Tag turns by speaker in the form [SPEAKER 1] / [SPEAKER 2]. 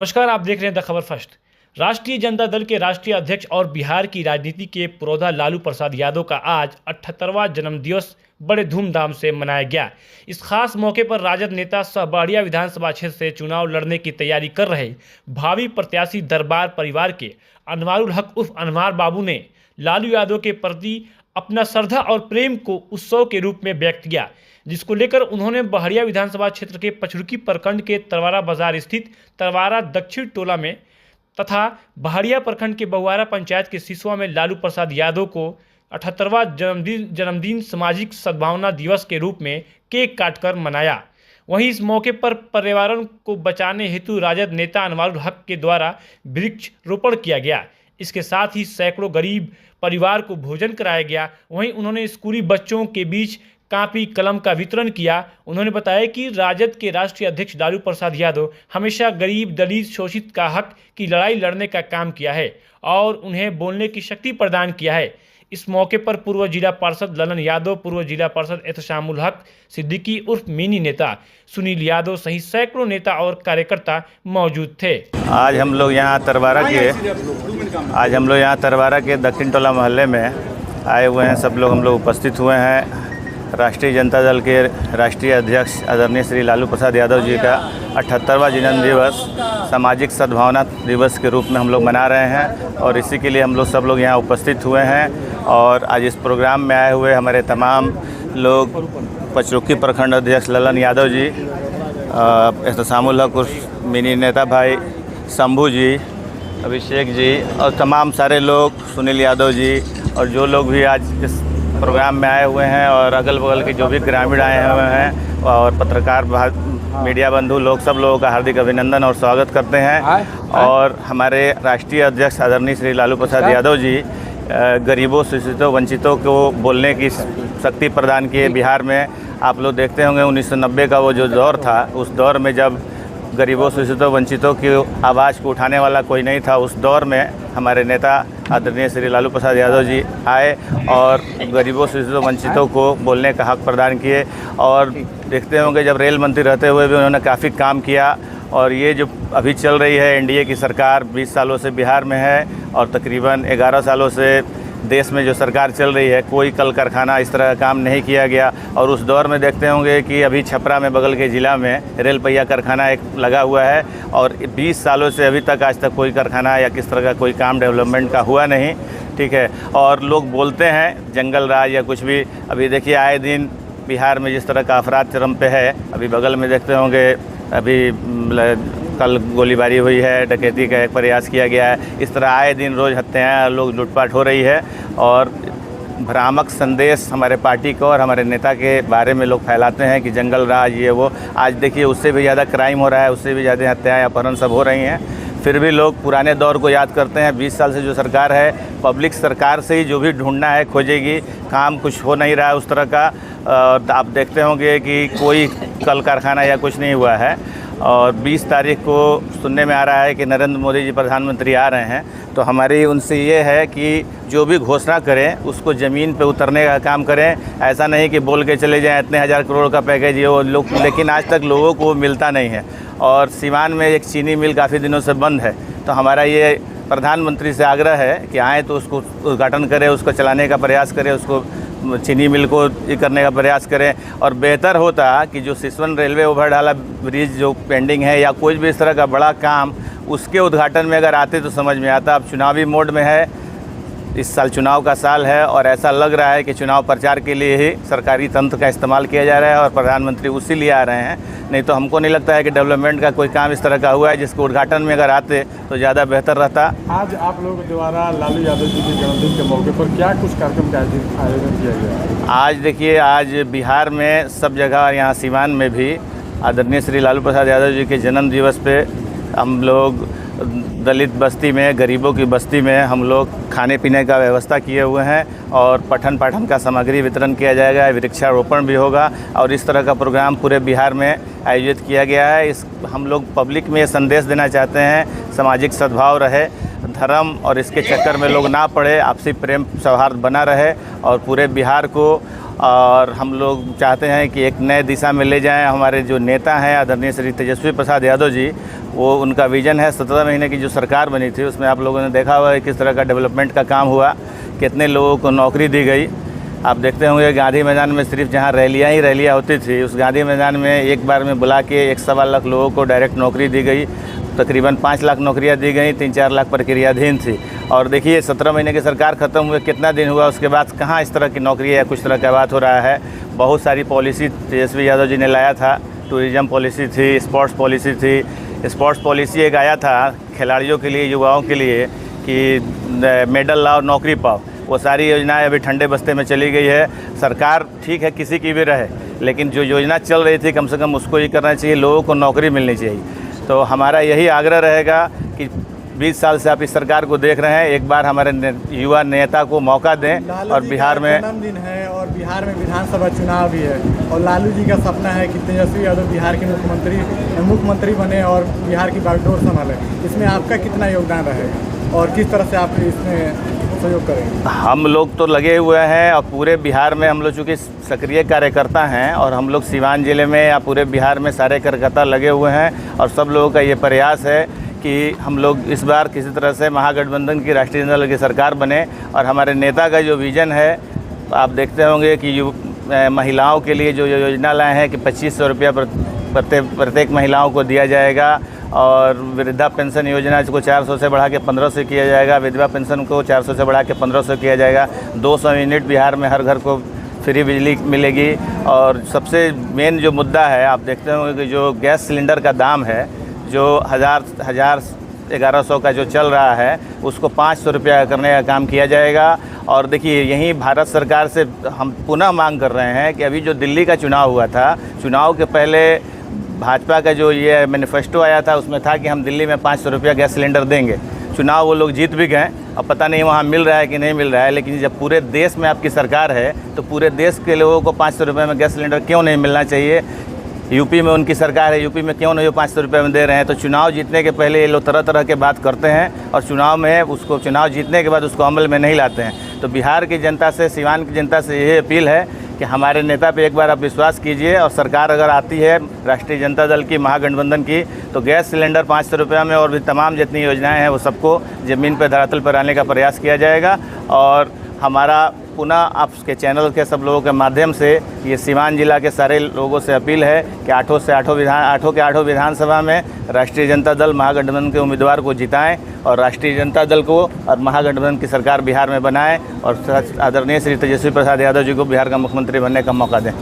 [SPEAKER 1] नमस्कार, आप देख रहे हैं द खबर फर्स्ट। राष्ट्रीय जनता दल के राष्ट्रीय अध्यक्ष और बिहार की राजनीति के पुरोधा लालू प्रसाद यादव का आज 78वां जन्मदिवस बड़े धूमधाम से मनाया गया। इस खास मौके पर राजद नेता सह बड़िया विधानसभा क्षेत्र से चुनाव लड़ने की तैयारी कर रहे भावी प्रत्याशी दरबार परिवार के अनवारुल हक उर्फ अनवार बाबू ने लालू यादव के प्रति अपना श्रद्धा और प्रेम को उत्सव के रूप में व्यक्त किया, जिसको लेकर उन्होंने बहरिया विधानसभा क्षेत्र के पचरुखी प्रखंड के तरवारा बाजार स्थित तरवारा दक्षिण टोला में तथा बहरिया प्रखंड के बहुआरा पंचायत के सिसवा में लालू प्रसाद यादव को 78वां जन्मदिन सामाजिक सद्भावना दिवस के रूप में केक काटकर मनाया। वहीं इस मौके पर पर्यावरण को बचाने हेतु राजद नेता अनवारुल हक के द्वारा वृक्ष रोपण किया गया। इसके साथ ही सैकड़ों गरीब परिवार को भोजन कराया गया। वहीं उन्होंने स्कूली बच्चों के बीच कापी कलम का वितरण किया। उन्होंने बताया कि राजद के राष्ट्रीय अध्यक्ष लालू प्रसाद यादव हमेशा गरीब दलित शोषित का हक की लड़ाई लड़ने का काम किया है और उन्हें बोलने की शक्ति प्रदान किया है। इस मौके पर पूर्व जिला पार्षद ललन यादव, पूर्व जिला पार्षद एहतशामुल हक सिद्दीकी उर्फ मिनी नेता सुनील यादव सहित सैकड़ों नेता और कार्यकर्ता मौजूद थे।
[SPEAKER 2] आज हम लोग यहाँ तरवारा के दक्षिण टोला मोहल्ले में आए हुए हैं। सब लोग हम लोग उपस्थित हुए हैं। राष्ट्रीय जनता दल के राष्ट्रीय अध्यक्ष आदरणीय श्री लालू प्रसाद यादव जी का 78वां जन्म दिवस सामाजिक सद्भावना दिवस के रूप में हम लोग मना रहे हैं और इसी के लिए हम लोग सब लोग यहाँ उपस्थित हुए हैं। और आज इस प्रोग्राम में आए हुए हमारे तमाम लोग पचरुखी प्रखंड अध्यक्ष ललन यादव जी, एहतशामुल हक उर्फ मिनी नेता भाई शंभू जी, अभिषेक जी और तमाम सारे लोग, सुनील यादव जी और जो लोग भी आज इस प्रोग्राम में आए हुए हैं और अगल बगल के जो भी ग्रामीण आए हुए हैं और पत्रकार मीडिया बंधु लोग, सब लोगों का हार्दिक अभिनंदन और स्वागत करते हैं। और हमारे राष्ट्रीय अध्यक्ष आदरणीय श्री लालू प्रसाद यादव जी गरीबों शोषितों वंचितों को बोलने की शक्ति प्रदान किए। बिहार में आप लोग देखते होंगे 1990 का वो जो दौर था, उस दौर में जब गरीबों शोषितों वंचितों की आवाज़ को उठाने वाला कोई नहीं था, उस दौर में हमारे नेता आदरणीय श्री लालू प्रसाद यादव जी आए और गरीबों शोषितों वंचितों को बोलने का हक प्रदान किए। और देखते होंगे जब रेल मंत्री रहते हुए भी उन्होंने काफ़ी काम किया। और ये जो अभी चल रही है एनडीए की सरकार 20 सालों से बिहार में है और तकरीबन 11 सालों से देश में जो सरकार चल रही है, कोई कल कारखाना इस तरह का काम नहीं किया गया। और उस दौर में देखते होंगे कि अभी छपरा में बगल के ज़िला में रेल पहिया कारखाना एक लगा हुआ है और 20 सालों से अभी तक आज तक कोई कारखाना या किस तरह का कोई काम डेवलपमेंट का हुआ नहीं। ठीक है। और लोग बोलते हैं जंगल राज या कुछ भी। अभी देखिए आए दिन बिहार में जिस तरह का अपराध चरम पे है, अभी बगल में देखते होंगे अभी कल गोलीबारी हुई है, डकैती का एक प्रयास किया गया है। इस तरह आए दिन रोज़ हत्याएं, लोग लूटपाट हो रही है और भ्रामक संदेश हमारे पार्टी को और हमारे नेता के बारे में लोग फैलाते हैं कि जंगल राज ये वो। आज देखिए उससे भी ज़्यादा क्राइम हो रहा है, उससे भी ज़्यादा हत्याएं अपहरण सब हो रही हैं। फिर भी लोग पुराने दौर को याद करते हैं। 20 साल से जो सरकार है, पब्लिक सरकार से ही जो भी ढूंढना है खोजेगी, काम कुछ हो नहीं रहा है उस तरह का। आप देखते होंगे कि कोई कल कारखाना या कुछ नहीं हुआ है। और 20 तारीख को सुनने में आ रहा है कि नरेंद्र मोदी जी प्रधानमंत्री आ रहे हैं, तो हमारी उनसे ये है कि जो भी घोषणा करें उसको ज़मीन पे उतरने का काम करें। ऐसा नहीं कि बोल के चले जाएं इतने हज़ार करोड़ का पैकेज ये वो लोग, लेकिन आज तक लोगों को मिलता नहीं है। और सीवान में एक चीनी मिल काफ़ी दिनों से बंद है, तो हमारा ये प्रधानमंत्री से आग्रह है कि आएँ तो उसको उद्घाटन करें, उसको चलाने का प्रयास करें, उसको चीनी मिल को ये करने का प्रयास करें। और बेहतर होता कि जो सिसवन रेलवे ओवरडाला ब्रिज जो पेंडिंग है या कोई भी इस तरह का बड़ा काम, उसके उद्घाटन में अगर आते तो समझ में आता। अब चुनावी मोड में है, इस साल चुनाव का साल है और ऐसा लग रहा है कि चुनाव प्रचार के लिए ही सरकारी तंत्र का इस्तेमाल किया जा रहा है और प्रधानमंत्री उसी लिए आ रहे हैं। नहीं तो हमको नहीं लगता है कि डेवलपमेंट का कोई काम इस तरह का हुआ है जिसके उद्घाटन में अगर आते तो ज़्यादा बेहतर रहता।
[SPEAKER 3] आज आप लोगों द्वारा लालू यादव जी के जन्मदिन के मौके पर क्या कुछ कार्यक्रम का आयोजन किया गया?
[SPEAKER 2] आज देखिए, आज बिहार में सब जगह, यहाँ सीवान में भी आदरणीय श्री लालू प्रसाद यादव जी के जन्म दिवस पे हम लोग दलित बस्ती में, गरीबों की बस्ती में हम लोग खाने पीने का व्यवस्था किए हुए हैं और पठन पाठन का सामग्री वितरण किया जाएगा, वृक्षारोपण भी होगा और इस तरह का प्रोग्राम पूरे बिहार में आयोजित किया गया है। इस हम लोग पब्लिक में ये संदेश देना चाहते हैं, सामाजिक सद्भाव रहे, धर्म और इसके चक्कर में लोग ना पड़े, आपसी प्रेम सौहार्द बना रहे और पूरे बिहार को और हम लोग चाहते हैं कि एक नए दिशा में ले जाएं। हमारे जो नेता हैं आदरणीय श्री तेजस्वी प्रसाद यादव जी, वो उनका विज़न है 17 महीने की जो सरकार बनी थी उसमें आप लोगों ने देखा हुआ है किस तरह का डेवलपमेंट का काम हुआ, कितने लोगों को नौकरी दी गई। आप देखते होंगे गांधी मैदान में सिर्फ जहां रैलियां ही रैलियां होती थी, उस गांधी मैदान में एक बार में बुला के 1.25 लाख लोगों को डायरेक्ट नौकरी दी गई। तकरीबन 5 लाख नौकरियां दी गई, 3-4 लाख प्रक्रियाधीन थी। और देखिए 17 महीने की सरकार ख़त्म हुए कितना दिन हुआ, उसके बाद कहाँ इस तरह की नौकरी या कुछ तरह का बात हो रहा है। बहुत सारी पॉलिसी तेजस्वी यादव जी ने लाया था। टूरिज़्म पॉलिसी थी, स्पोर्ट्स पॉलिसी थी। स्पोर्ट्स पॉलिसी एक आया था खिलाड़ियों के लिए, युवाओं के लिए कि मेडल लाओ नौकरी पाओ। वो सारी योजनाएं अभी ठंडे बस्ते में चली गई है। सरकार ठीक है किसी की भी रहे, लेकिन जो योजना चल रही थी कम से कम उसको ही करना चाहिए, लोगों को नौकरी मिलनी चाहिए। तो हमारा यही आग्रह रहेगा कि 20 साल से आप इस सरकार को देख रहे हैं, एक बार हमारे युवा नेता को मौका दें। और बिहार में
[SPEAKER 3] जन्मदिन है और बिहार में विधानसभा चुनाव भी है और लालू जी का सपना है कि तेजस्वी यादव बिहार के मुख्यमंत्री बने और बिहार की बागडोर संभालें। इसमें आपका कितना योगदान रहेगा और किस तरह से आप इसमें सहयोग करेंगे?
[SPEAKER 2] हम लोग तो लगे हुए हैं और पूरे बिहार में हम लोग चूँकि सक्रिय कार्यकर्ता हैं और हम लोग सिवान ज़िले में या पूरे बिहार में सारे कार्यकर्ता लगे हुए हैं और सब लोगों का ये प्रयास है कि हम लोग इस बार किसी तरह से महागठबंधन की राष्ट्रीय जनता दल की सरकार बने। और हमारे नेता का जो विज़न है, आप देखते होंगे कि महिलाओं के लिए जो योजना लाए हैं कि 2500 रुपया प्रत्येक महिलाओं को दिया जाएगा और वृद्धा पेंशन योजना को 400 से बढ़ा के 1500 किया जाएगा, विधवा पेंशन को 400 से बढ़ा के 1500 किया जाएगा। 200 यूनिट बिहार में हर घर को फ्री बिजली मिलेगी। और सबसे मेन जो मुद्दा है, आप देखते होंगे कि जो गैस सिलेंडर का दाम है जो 1100 का जो चल रहा है उसको 500 रुपया करने का काम किया जाएगा। और देखिए यहीं भारत सरकार से हम पुनः मांग कर रहे हैं कि अभी जो दिल्ली का चुनाव हुआ था, चुनाव के पहले भाजपा का जो ये मैनिफेस्टो आया था उसमें था कि हम दिल्ली में 500 रुपया गैस सिलेंडर देंगे। चुनाव वो लोग जीत भी गए, अब पता नहीं वहाँ मिल रहा है कि नहीं मिल रहा है। लेकिन जब पूरे देश में आपकी सरकार है तो पूरे देश के लोगों को 500 रुपये में गैस सिलेंडर क्यों नहीं मिलना चाहिए। यूपी में उनकी सरकार है, यूपी में क्यों नहीं वो 500 रुपये में दे रहे हैं। तो चुनाव जीतने के पहले ये लोग तरह तरह के बात करते हैं और चुनाव जीतने के बाद उसको अमल में नहीं लाते हैं। तो बिहार की जनता से, सिवान की जनता से यही अपील है कि हमारे नेता पे एक बार आप विश्वास कीजिए और सरकार अगर आती है राष्ट्रीय जनता दल की, महागठबंधन की, तो गैस सिलेंडर 500 रुपये में और भी तमाम जितनी योजनाएं हैं वो सबको ज़मीन पर धरातल पर आने का प्रयास किया जाएगा। और हमारा पुनः आपके चैनल के सब लोगों के माध्यम से ये सिवान जिला के सारे लोगों से अपील है कि आठों के आठों विधानसभा में राष्ट्रीय जनता दल महागठबंधन के उम्मीदवार को जिताएं और राष्ट्रीय जनता दल को और महागठबंधन की सरकार बिहार में बनाएं और आदरणीय श्री तेजस्वी प्रसाद यादव जी को बिहार का मुख्यमंत्री बनने का मौका दें।